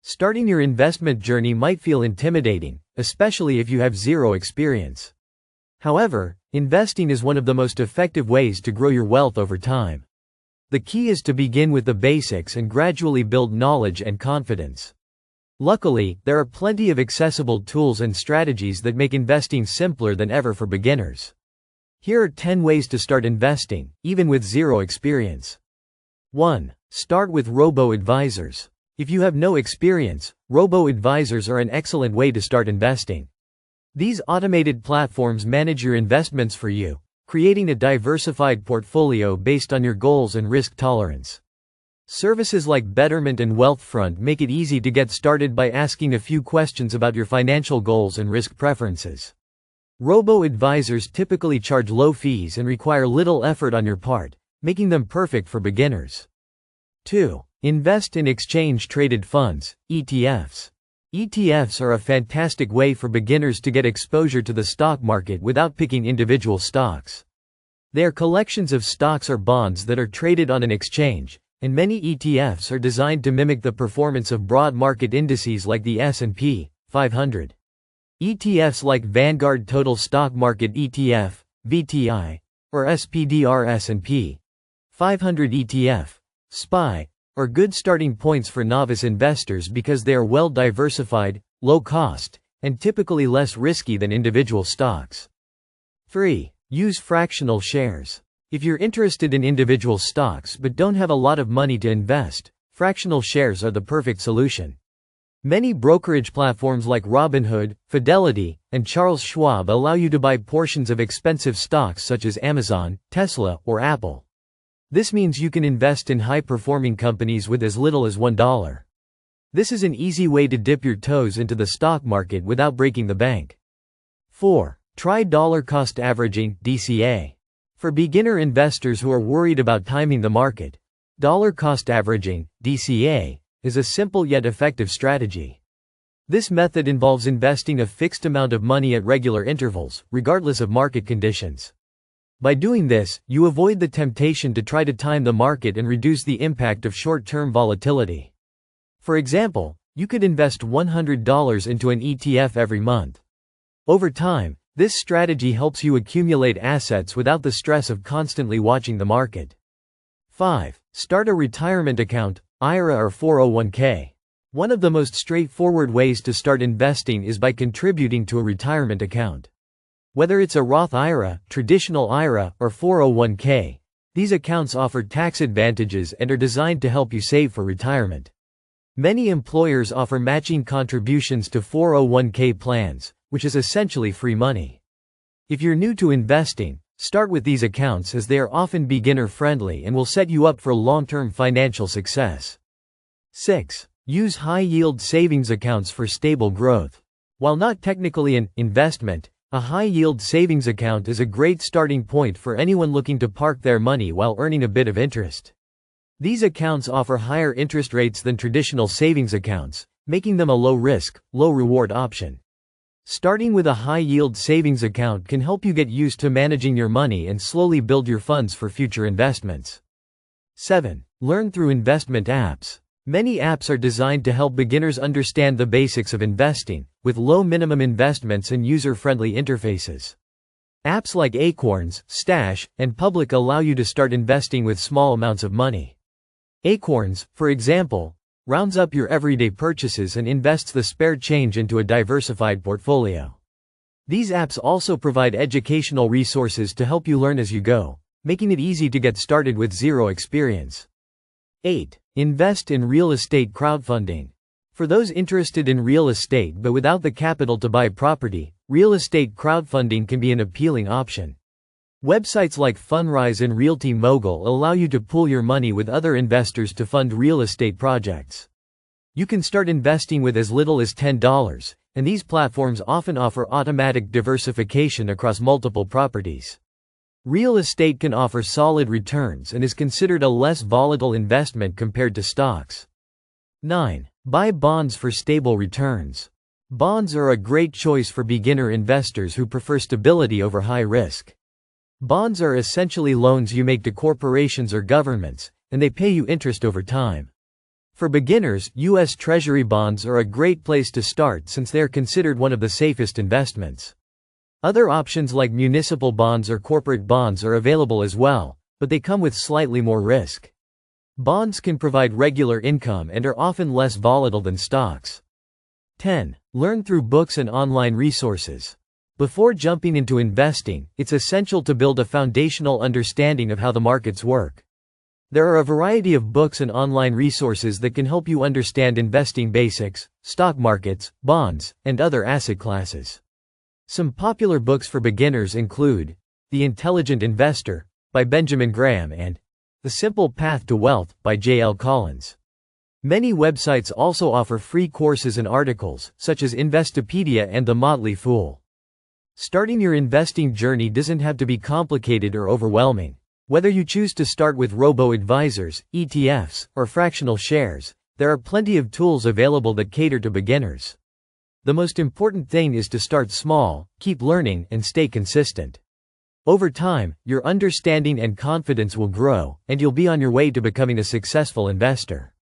Starting your investment journey might feel intimidating, especially if you have zero experience. However, investing is one of the most effective ways to grow your wealth over time. The key is to begin with the basics and gradually build knowledge and confidence. Luckily, there are plenty of accessible tools and strategies that make investing simpler than ever for beginners. Here are 10 ways to start investing, even with zero experience. 1. Start with robo-advisors. If you have no experience, robo-advisors are an excellent way to start investing. These automated platforms manage your investments for you, creating a diversified portfolio based on your goals and risk tolerance. Services like Betterment and Wealthfront make it easy to get started by asking a few questions about your financial goals and risk preferences. Robo-advisors typically charge low fees and require little effort on your part, making them perfect for beginners. 2. Invest in exchange-traded funds, ETFs. ETFs are a fantastic way for beginners to get exposure to the stock market without picking individual stocks. They are collections of stocks or bonds that are traded on an exchange, and many ETFs are designed to mimic the performance of broad market indices like the S&P 500. ETFs like Vanguard Total Stock Market ETF, VTI, or SPDR S&P 500 ETF, SPY, are good starting points for novice investors because they are well diversified, low cost, and typically less risky than individual stocks. 3. Use fractional shares. If you're interested in individual stocks but don't have a lot of money to invest, fractional shares are the perfect solution. Many brokerage platforms like Robinhood, Fidelity, and Charles Schwab allow you to buy portions of expensive stocks such as Amazon, Tesla, or Apple. This means you can invest in high-performing companies with as little as $1. This is an easy way to dip your toes into the stock market without breaking the bank. 4. Try dollar cost averaging, DCA. For beginner investors who are worried about timing the market, dollar cost averaging, DCA, is a simple yet effective strategy. This method involves investing a fixed amount of money at regular intervals, regardless of market conditions. By doing this, you avoid the temptation to try to time the market and reduce the impact of short-term volatility. For example, you could invest $100 into an ETF every month. Over time, this strategy helps you accumulate assets without the stress of constantly watching the market. 5. Start a retirement account, IRA or 401k. One of the most straightforward ways to start investing is by contributing to a retirement account. Whether it's a Roth IRA, traditional IRA, or 401k, these accounts offer tax advantages and are designed to help you save for retirement. Many employers offer matching contributions to 401k plans, which is essentially free money. If you're new to investing, start with these accounts as they are often beginner-friendly and will set you up for long-term financial success. 6. Use high-yield savings accounts for stable growth. While not technically an investment, a high-yield savings account is a great starting point for anyone looking to park their money while earning a bit of interest. These accounts offer higher interest rates than traditional savings accounts, making them a low-risk, low-reward option. Starting with a high-yield savings account can help you get used to managing your money and slowly build your funds for future investments. 7. Learn through investment apps. Many apps are designed to help beginners understand the basics of investing, with low minimum investments and user-friendly interfaces. Apps like Acorns, Stash, and Public allow you to start investing with small amounts of money. Acorns, for example, rounds up your everyday purchases and invests the spare change into a diversified portfolio. These apps also provide educational resources to help you learn as you go, making it easy to get started with zero experience. 8. Invest in real estate crowdfunding. For those interested in real estate but without the capital to buy property, real estate crowdfunding can be an appealing option. Websites like Fundrise and Realty Mogul allow you to pool your money with other investors to fund real estate projects. You can start investing with as little as $10, and these platforms often offer automatic diversification across multiple properties. Real estate can offer solid returns and is considered a less volatile investment compared to stocks. 9. Buy bonds for stable returns. Bonds are a great choice for beginner investors who prefer stability over high risk. Bonds are essentially loans you make to corporations or governments, and they pay you interest over time. For beginners, U.S. Treasury bonds are a great place to start since they are considered one of the safest investments. Other options like municipal bonds or corporate bonds are available as well, but they come with slightly more risk. Bonds can provide regular income and are often less volatile than stocks. 10. Learn through books and online resources. Before jumping into investing, it's essential to build a foundational understanding of how the markets work. There are a variety of books and online resources that can help you understand investing basics, stock markets, bonds, and other asset classes. Some popular books for beginners include The Intelligent Investor by Benjamin Graham and The Simple Path to Wealth by J.L. Collins. Many websites also offer free courses and articles, such as Investopedia and The Motley Fool. Starting your investing journey doesn't have to be complicated or overwhelming. Whether you choose to start with robo-advisors, ETFs, or fractional shares, there are plenty of tools available that cater to beginners. The most important thing is to start small, keep learning, and stay consistent. Over time, your understanding and confidence will grow, and you'll be on your way to becoming a successful investor.